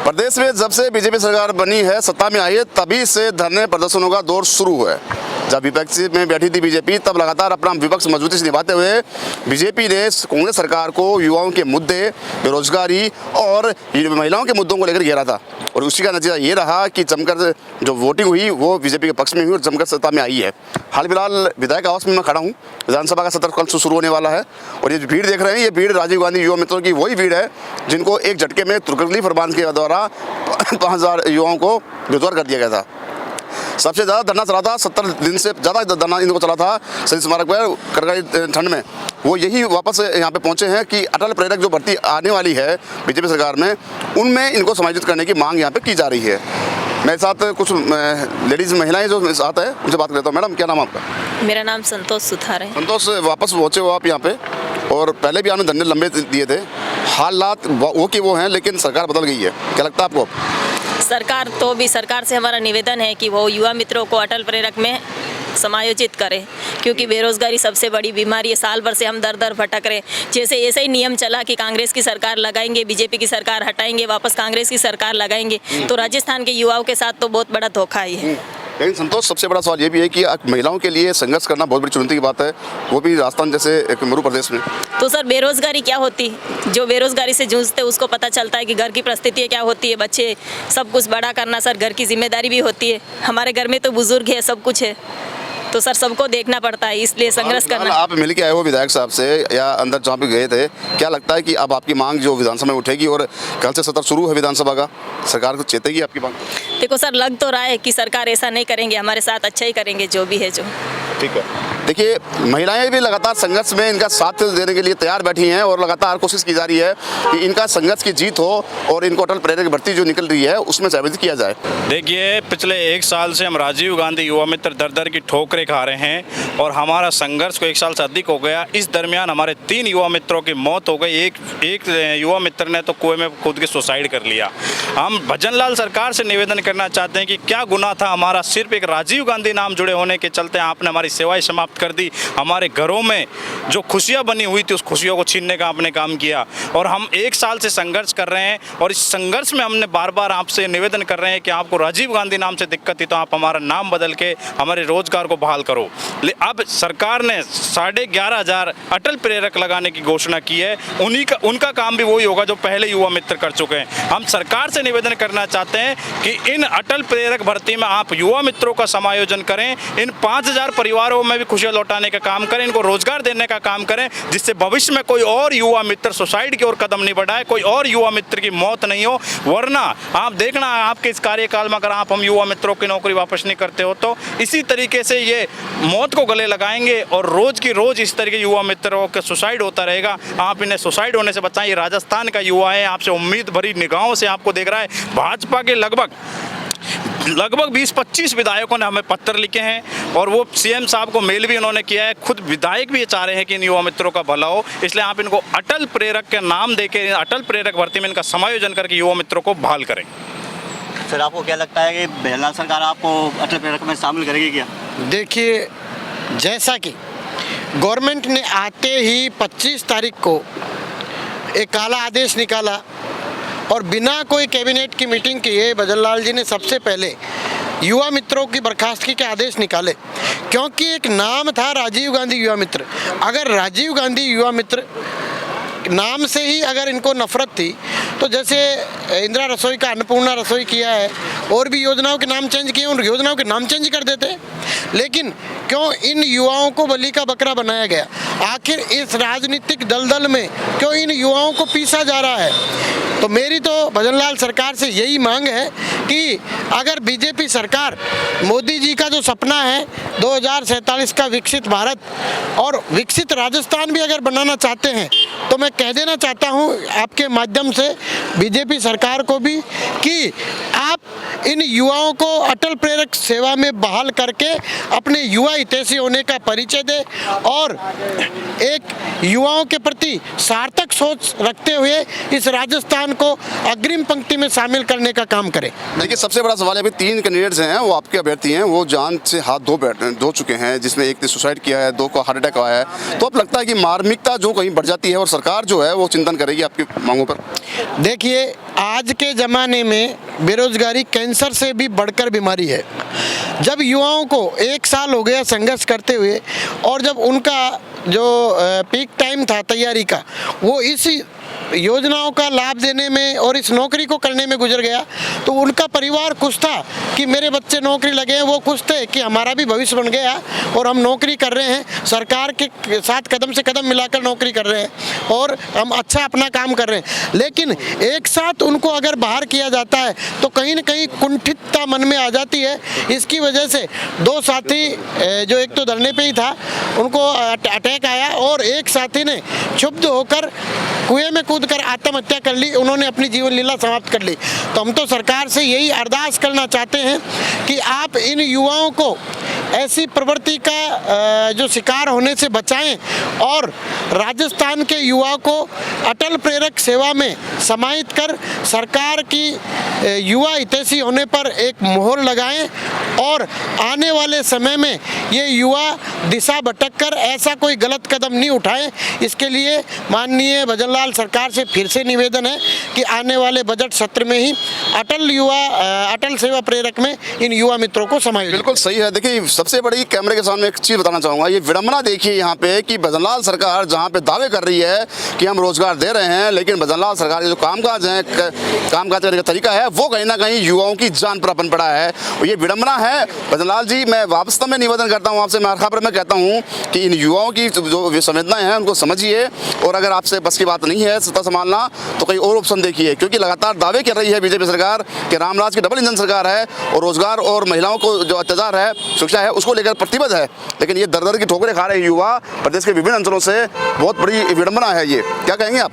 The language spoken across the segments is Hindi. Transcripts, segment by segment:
प्रदेश में जब से बीजेपी सरकार बनी है, सत्ता में आई है, तभी से धरने प्रदर्शनों का दौर शुरू हुआ है। जब विपक्ष में बैठी थी बीजेपी, तब लगातार अपना विपक्ष मजबूती से निभाते हुए बीजेपी ने कांग्रेस सरकार को युवाओं के मुद्दे, बेरोजगारी और महिलाओं के मुद्दों को लेकर घेरा था। और उसी का नतीजा ये रहा कि जमकर जो वोटिंग हुई वो बीजेपी के पक्ष में हुई और जमकर सत्ता में आई है। हाल फिलहाल विधायक आवास में मैं खड़ा हूँ। विधानसभा का सत्र कल से शुरू होने वाला है और ये भीड़ देख रहे हैं, ये भीड़ राजीव गांधी युवा मित्रों की वही भीड़ है जिनको एक झटके में तुर्कली फरमान के द्वारा 5000 युवाओं को गिरफ्तार कर दिया गया था। सबसे ज़्यादा धरना चला था, 70 दिन से ज़्यादा धरना इनको चला था शहीद स्मारक पर कड़कड़ी ठंड में। वो यही वापस यहाँ पे पहुँचे हैं कि अटल प्रेरक जो भर्ती आने वाली है बीजेपी सरकार में, उनमें इनको समायोजित करने की मांग यहाँ पे की जा रही है। मेरे साथ कुछ लेडीज़ महिलाएं जो साथ है, उनसे बात करता हूँ। मैडम, क्या नाम आपका? मेरा नाम संतोष सुथार है। संतोष, वापस पहुँचे हो आप यहाँ पे और पहले भी आपने धरने लंबे दिए थे। हालात वो कि वो हैं, लेकिन सरकार बदल गई है, क्या लगता है आपको? सरकार से हमारा निवेदन है कि वो युवा मित्रों को अटल प्रेरक में समायोजित करें, क्योंकि बेरोजगारी सबसे बड़ी बीमारी है। साल भर से हम दर दर भटक रहे। जैसे ऐसे ही नियम चला कि कांग्रेस की सरकार लगाएंगे, बीजेपी की सरकार हटाएंगे, वापस कांग्रेस की सरकार लगाएंगे, तो राजस्थान के युवाओं के साथ तो बहुत बड़ा धोखा ही है। लेकिन संतोष, सबसे बड़ा सवाल ये भी है कि महिलाओं के लिए संघर्ष करना बहुत बड़ी चुनौती की बात है, वो भी राजस्थान जैसे एक मरु प्रदेश में। तो सर, बेरोजगारी क्या होती, जो बेरोजगारी से जूझते उसको पता चलता है कि घर की परिस्थितियाँ क्या होती है। बच्चे सब कुछ बड़ा करना सर, घर की जिम्मेदारी भी होती है। हमारे घर में तो बुजुर्ग है, सब कुछ है, तो सर सबको देखना पड़ता है, इसलिए संघर्ष करना। आप मिल के आए हो विधायक साहब से या अंदर जहाँ पे गए थे, क्या लगता है कि अब आपकी मांग जो विधानसभा में उठेगी और कल से सत्र शुरू है विधानसभा का, सरकार को चेतेगी आपकी मांग? देखो सर, लग तो रहा है कि सरकार ऐसा नहीं करेंगे, हमारे साथ अच्छा ही करेंगे जो भी है जो। ठीक है, देखिए महिलाएं भी लगातार संघर्ष में इनका साथ देने के लिए तैयार बैठी हैं और लगातार कोशिश की जा रही है कि इनका संघर्ष की जीत हो और इनको अटल प्रेरक भर्ती जो निकल रही है उसमें सहभागी किया जाए। देखिए, पिछले 1 साल से हम राजीव गांधी युवा मित्र दर दर की ठोकरें खा रहे हैं और हमारा संघर्ष को 1 साल से अधिक हो गया। इस दरमियान हमारे 3 युवा मित्रों की मौत हो गई। एक युवा मित्र ने तो कुएं में कूद के सुसाइड कर लिया। हम भजनलाल सरकार से निवेदन करना चाहते हैं कि क्या गुनाह था हमारा, सिर्फ एक राजीव गांधी नाम जुड़े होने के चलते आपने हमारी सेवाएं समाप्त कर दी। हमारे घरों में जो खुशियां बनी हुई थी उस खुशियों को छीनने का आपने काम किया और हम 1 साल से संघर्ष कर रहे हैं और इस संघर्ष में हमने बार बार आपसे निवेदन कर रहे हैं कि आपको राजीव गांधी नाम से दिक्कत थी तो आप हमारा नाम बदल के हमारे रोजगार को बहाल करो। अब सरकार ने 11,500 अटल प्रेरक लगाने की घोषणा की है, उनका काम भी वही होगा जो पहले युवा मित्र कर चुके हैं। हम सरकार से निवेदन करना चाहते हैं कि इन अटल प्रेरक भर्ती में आप युवा मित्रों का समायोजन करें, इन 5000 परिवारों में भी खुशियां लौटाने का काम करें, इनको रोजगार देने का काम करें, जिससे भविष्य में कोई और युवा मित्र सुसाइड की ओर कदम नहीं बढ़ाए, कोई और युवा मित्र की मौत नहीं हो। वरना आप देखना, आपके इस कार्यकाल में अगर हम युवा मित्रों की नौकरी वापस नहीं करते हो तो इसी तरीके से ये मौत को गले लगाएंगे और रोज की रोज इस तरह के युवा मित्रों का सुसाइड होता रहेगा। आप इन्हें सुसाइड होने से बचाएं। राजस्थान का युवा है, आपसे उम्मीद भरी निगाहों से आपको देख रहा है। भाजपा के लगभग 20-25 विधायकों ने हमें पत्र लिखे हैं और वो सीएम साहब को मेल भी उन्होंने किया है। खुद विधायक भी ये चाह रहे हैं कि इन युवा मित्रों का भला हो, इसलिए आप इनको अटल प्रेरक के नाम देके अटल प्रेरक भर्ती में इनका समायोजन करके युवा मित्रों को बहाल करें। सर, आपको क्या लगता है कि भजनलाल सरकार आपको अटल प्रेरक में शामिल करेगी क्या? देखिए, जैसा कि गवर्नमेंट ने आते ही 25 तारीख को एक काला आदेश निकाला और बिना कोई कैबिनेट की मीटिंग किए भजनलाल जी ने सबसे पहले युवा मित्रों की बर्खास्तगी के आदेश निकाले, क्योंकि एक नाम था राजीव गांधी युवा मित्र। अगर राजीव गांधी युवा मित्र नाम से ही अगर इनको नफरत थी तो जैसे इंदिरा रसोई का अन्नपूर्णा रसोई किया है और भी योजनाओं के नाम चेंज किए, उन योजनाओं के नाम चेंज कर देते। लेकिन क्यों इन युवाओं को बलि का बकरा बनाया गया? आखिर इस राजनीतिक दलदल में क्यों इन युवाओं को पीसा जा रहा है? तो मेरी तो भजनलाल सरकार से यही मांग है कि अगर बीजेपी सरकार मोदी जी का जो सपना है 2047 का विकसित भारत और विकसित राजस्थान भी अगर बनाना चाहते हैं तो मैं कह देना चाहता हूं आपके माध्यम से बीजेपी सरकार को भी कि आप इन युवाओं को अटल प्रेरक सेवा में बहाल करके अपने युवा हितैषी होने का परिचय दे और एक युवाओं के प्रति सार्थक सोच रखते हुए इस राजस्थान को अग्रिम पंक्ति में शामिल करने का काम करे। देखिए, सबसे बड़ा सवाल है, अभी 3 कैंडिडेट्स हैं, वो आपके अभ्यर्थी हैं, वो जान से हाथ धो चुके हैं, जिसमें एक ने सुसाइड किया है, 2 को हार्ट अटैक आया है। तो अब लगता है कि मार्मिकता जो कहीं बढ़ जाती है और सरकार जो है वो चिंतन करेगी आपकी मांगों पर। देखिए, आज के ज़माने में बेरोजगारी कैंसर से भी बढ़कर बीमारी है। जब युवाओं को 1 साल हो गया संघर्ष करते हुए और जब उनका जो पीक टाइम था तैयारी का, वो इस योजनाओं का लाभ देने में और इस नौकरी को करने में गुजर गया, तो उनका परिवार खुश था कि मेरे बच्चे नौकरी लगे हैं, वो खुश थे कि हमारा भी भविष्य बन गया और हम नौकरी कर रहे हैं, सरकार के साथ कदम से कदम मिलाकर नौकरी कर रहे हैं और हम अच्छा अपना काम कर रहे हैं। लेकिन एक साथ उनको अगर बाहर किया जाता है तो कहीं ना कहीं कुंठितता मन में आ जाती है। इसकी वजह से 2 साथी जो एक तो धरने पे ही था, उनको अटैक आया और एक साथी ने क्षुब्ध होकर कुएं में कूदकर आत्महत्या कर ली, उन्होंने अपनी जीवन लीला समाप्त कर ली। तो हम तो सरकार से यही अरदास करना चाहते हैं कि आप इन युवाओं को ऐसी प्रवृत्ति का जो शिकार होने से बचाएं और राजस्थान के युवा को अटल प्रेरक सेवा में समाहित कर सरकार की युवा हितैषी होने पर एक मोहर लगाएं और आने वाले समय में ये युवा दिशा भटककर ऐसा कोई गलत कदम नहीं उठाएं। इसके लिए माननीय भजनलाल सरकार से फिर से निवेदन है कि आने वाले बजट सत्र में ही अटल सेवा प्रेरक में इन युवा मित्रों को समाहित। बिल्कुल सही है। देखिए, सबसे बड़ी कैमरे के सामने एक चीज़ बताना चाहूँगा, ये विडंबना देखिए यहाँ पे कि भजनलाल सरकार जहाँ पे दावे कर रही है कि हम रोजगार दे रहे हैं, लेकिन भजनलाल सरकार के जो कामकाज है, कामकाज करने का तरीका है, वो कहीं ना कहीं युवाओं की जान पर अपन पड़ा है। ये विडंबना है। भजनलाल जी, मैं वास्तव में निवेदन करता हूँ आपसे, मैं खबर में कहता हूँ कि इन युवाओं की जो संवेदनाएं हैं उनको समझिए और अगर आपसे बस की बात नहीं है सत्ता संभालना तो कहीं और ऑप्शन देखिए, क्योंकि लगातार दावे कर रही है बीजेपी सरकार कि रामराज की डबल इंजन सरकार है और रोजगार और महिलाओं को जो अत्याचार है, शिक्षा है, उसको लेकर प्रतिबद्ध है। लेकिन ये दर की ठोकरें खा रहे युवा प्रदेश के विभिन्न अंचलों से, बहुत बड़ी विडंबना है। ये क्या कहेंगे आप?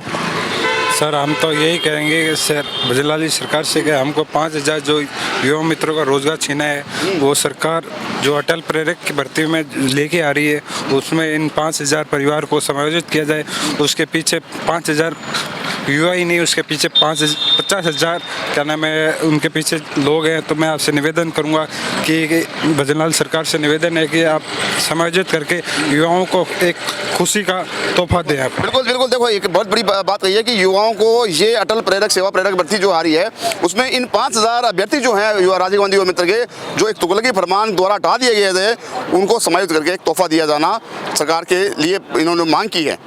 सर, हम तो यही कहेंगे कि सर भजनलाल जी सरकार से कि हमको 5000 जो युवा मित्रों का रोजगार छीना है, वो सरकार जो अटल प्रेरक की भर्ती में लेके आ रही है, उसमें इन 5000 परिवार को समायोजित किया जाए। उसके पीछे 5000 युवा ही नहीं, उसके पीछे 50,000 क्या नाम है, उनके पीछे लोग हैं। तो मैं आपसे निवेदन करूंगा कि भजनलाल सरकार से निवेदन है कि आप समायोजित करके युवाओं को एक खुशी का तोहफा दें आप। बिल्कुल बिल्कुल। देखो, एक बहुत बड़ी बात कही है कि युवाओं को ये अटल प्रेरक सेवा प्रेरक भर्ती जो आ रही है, उसमें इन 5000 अभ्यर्थी जो हैं युवा राजीव गांधी युवा मित्र के, जो एक तुगलकी फरमान द्वारा हटा दिए गए थे, उनको समायोजित करके एक तोहफा दिया जाना सरकार के लिए इन्होंने मांग की है।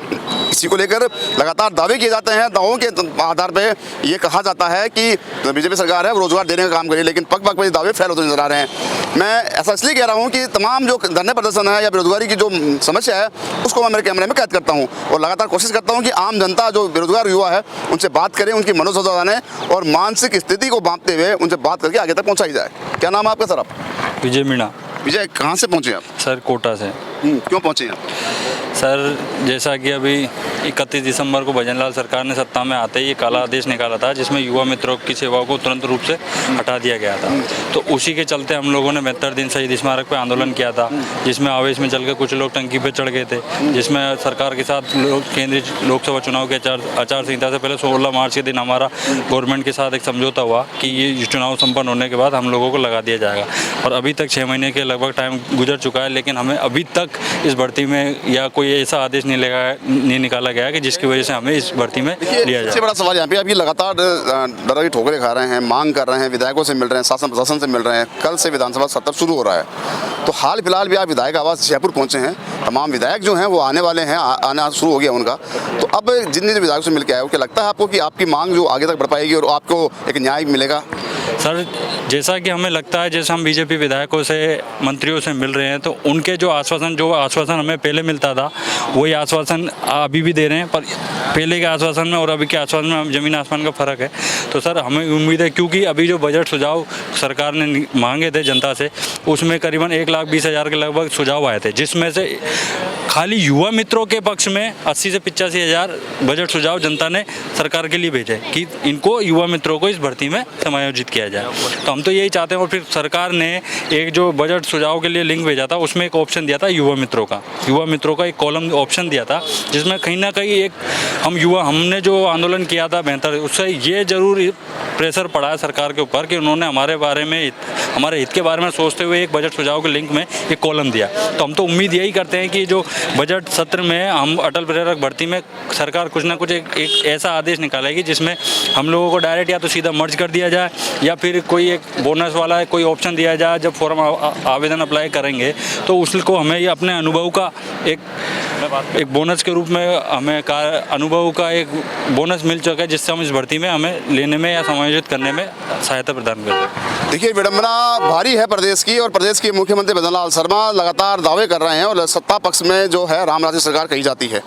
इसी को लेकर लगातार दावे किए जाते हैं। दावों के आधार पे ये कहा जाता है कि बीजेपी सरकार है वो रोजगार देने का काम करिए, लेकिन पग पग पे दावे फेल होते नजर आ रहे हैं। मैं ऐसा इसलिए कह रहा हूँ कि तमाम जो धरने प्रदर्शन है या बेरोजगारी की जो समस्या है, उसको मैं मेरे कैमरे में कैद करता हूँ और लगातार कोशिश करता हूँ कि आम जनता जो बेरोजगार युवा है उनसे बात करें, उनकी मनोदशा जाने और मानसिक स्थिति को भांपते हुए उनसे बात करके आगे तक पहुँचाई जाए। क्या नाम है आपका सर? आप? विजय मीणा। विजय, कहाँ से पहुँचे आप? सर, कोटा से। क्यों पहुँचे आप? सर, जैसा कि अभी 31 दिसंबर को भजनलाल सरकार ने सत्ता में आते ही ये काला आदेश निकाला था, जिसमें युवा मित्रों की सेवाओं को तुरंत रूप से हटा दिया गया था। तो उसी के चलते हम लोगों ने 72 दिन शहीद स्मारक पर आंदोलन किया था, जिसमें आवेश में चलकर कुछ लोग टंकी पर चढ़ गए थे, जिसमें सरकार के साथ केंद्रीय लोकसभा चुनाव के आचार संहिता से पहले 16 मार्च के दिन हमारा गवर्नमेंट के साथ एक समझौता हुआ कि ये चुनाव संपन्न होने के बाद हम लोगों को लगा दिया जाएगा। और अभी तक 6 महीने के लगभग टाइम गुजर चुका है, लेकिन हमें अभी तक इस भर्ती में या कोई ऐसा आदेश नहीं निकाला गया कि जिसकी वजह से हमें इस भर्ती में लिया जाए। सबसे बड़ा सवाल यहाँ पे, अभी लगातार डर की ठोकरें खा रहे हैं, मांग कर रहे हैं, विधायकों से मिल रहे हैं, शासन प्रशासन से मिल रहे हैं। कल से विधानसभा सत्र शुरू हो रहा है, तो हाल फिलहाल भी आप विधायक आवास जयपुर पहुंचे हैं। तमाम विधायक जो हैं वो आने वाले हैं, आना शुरू हो गया उनका। तो अब जिन जिन विधायकों से मिल के आए हो, क्या लगता है आपको कि आपकी मांग जो आगे तक बढ़ पाएगी और आपको एक न्याय मिलेगा? सर, जैसा कि हमें लगता है, जैसे हम बीजेपी विधायकों से, मंत्रियों से मिल रहे हैं, तो उनके जो आश्वासन हमें पहले मिलता था, वही आश्वासन अभी भी दे रहे हैं। पर पहले के आश्वासन में और अभी के आश्वासन में ज़मीन आसमान का फ़र्क है। तो सर हमें उम्मीद है, क्योंकि अभी जो बजट सुझाव सरकार ने मांगे थे जनता से, उसमें करीबन 1,20,000 के लगभग सुझाव आए थे, जिसमें से खाली युवा मित्रों के पक्ष में 80 से 85,000 बजट सुझाव जनता ने सरकार के लिए भेजे कि इनको युवा मित्रों को इस भर्ती में समायोजित किया जाए। तो हम तो यही चाहते हैं। और फिर सरकार ने एक जो बजट सुझाव के लिए लिंक भेजा था, उसमें एक ऑप्शन दिया था युवा मित्रों का एक कॉलम ऑप्शन दिया था, जिसमें कहीं ना कहीं एक हमने जो आंदोलन किया था बेहतर, उससे ये जरूर प्रेशर पड़ा है सरकार के ऊपर कि उन्होंने हमारे हित के बारे में सोचते हुए एक बजट सुझाव के लिंक में एक कॉलम दिया। तो हम तो उम्मीद यही करते हैं कि जो बजट सत्र में हम अटल प्रेरक भर्ती में सरकार कुछ ना कुछ एक ऐसा आदेश निकालेगी जिसमें हम लोगों को डायरेक्ट या तो सीधा मर्ज कर दिया जाए, या फिर कोई एक बोनस वाला कोई ऑप्शन दिया जाए। जब फॉर्म आवेदन अप्लाई करेंगे तो उसको हमें ये अपने अनुभव का एक बोनस के रूप में हमें अनुभव का एक बोनस मिल चुका है, जिससे हम इस भर्ती में हमें लेने में या समायोजित करने में सहायता प्रदान करें। देखिए, विडंबना भारी है प्रदेश की, और प्रदेश के मुख्यमंत्री भजनलाल शर्मा लगातार दावे कर रहे हैं और सत्ता पक्ष में जो है राम राज्य सरकार कही जाती है।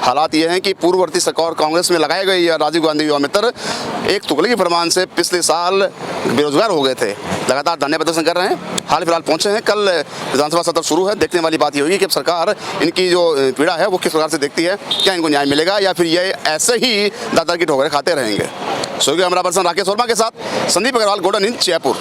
हालात ये हैं कि पूर्ववर्ती सरकार कांग्रेस में लगाए गए राजीव गांधी युवा मित्र एक तुगलकी फरमान से पिछले साल बेरोजगार हो गए थे, लगातार धरने प्रदर्शन कर रहे हैं। हाल फिलहाल पहुंचे हैं, कल विधानसभा सत्र शुरू है। देखने वाली बात ये होगी कि अब सरकार इनकी जो पीड़ा है वो किस प्रकार से देखती है, क्या इनको न्याय मिलेगा या फिर ये ऐसे ही दादा की ठोकरें खाते रहेंगे। सहयोगी कैमरा पर्सन राकेश वर्मा के साथ संदीप अग्रवाल, गोल्डन न्यूज़, जयपुर।